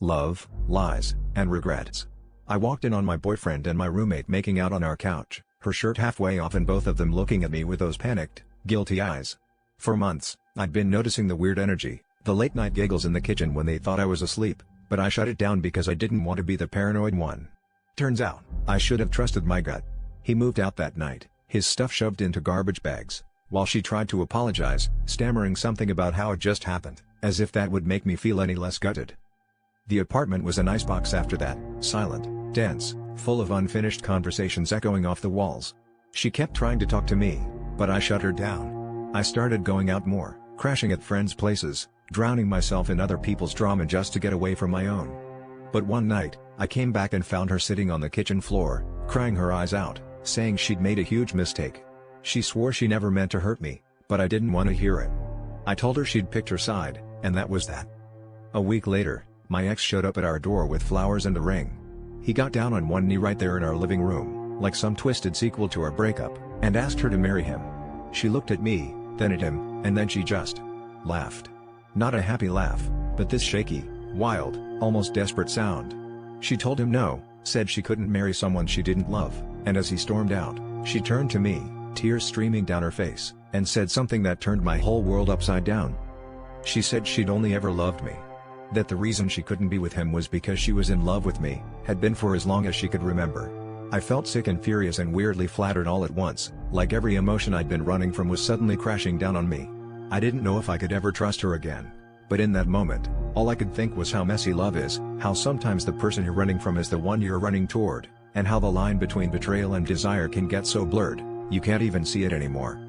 love, lies, and regrets. I walked in on my boyfriend and my roommate making out on our couch, her shirt halfway off and both of them looking at me with those panicked, guilty eyes. For months, I'd been noticing the weird energy, the late-night giggles in the kitchen when they thought I was asleep, but I shut it down because I didn't want to be the paranoid one. Turns out, I should have trusted my gut. He moved out that night, his stuff shoved into garbage bags, while she tried to apologize, stammering something about how it just happened, as if that would make me feel any less gutted. The apartment was an icebox after that, silent, dense, full of unfinished conversations echoing off the walls. She kept trying to talk to me, but I shut her down. I started going out more, crashing at friends' places, drowning myself in other people's drama just to get away from my own. But one night, I came back and found her sitting on the kitchen floor, crying her eyes out, saying she'd made a huge mistake. She swore she never meant to hurt me, but I didn't want to hear it. I told her she'd picked her side, and that was that. A week later, my ex showed up at our door with flowers and a ring. He got down on one knee right there in our living room, like some twisted sequel to our breakup, and asked her to marry him. She looked at me, then at him, and then she just laughed. Not a happy laugh, but this shaky, wild, almost desperate sound. She told him no, said she couldn't marry someone she didn't love, and as he stormed out, she turned to me, tears streaming down her face, and said something that turned my whole world upside down. She said she'd only ever loved me. That the reason she couldn't be with him was because she was in love with me, had been for as long as she could remember. I felt sick and furious and weirdly flattered all at once, like every emotion I'd been running from was suddenly crashing down on me. I didn't know if I could ever trust her again. But in that moment, all I could think was how messy love is, how sometimes the person you're running from is the one you're running toward, and how the line between betrayal and desire can get so blurred, you can't even see it anymore.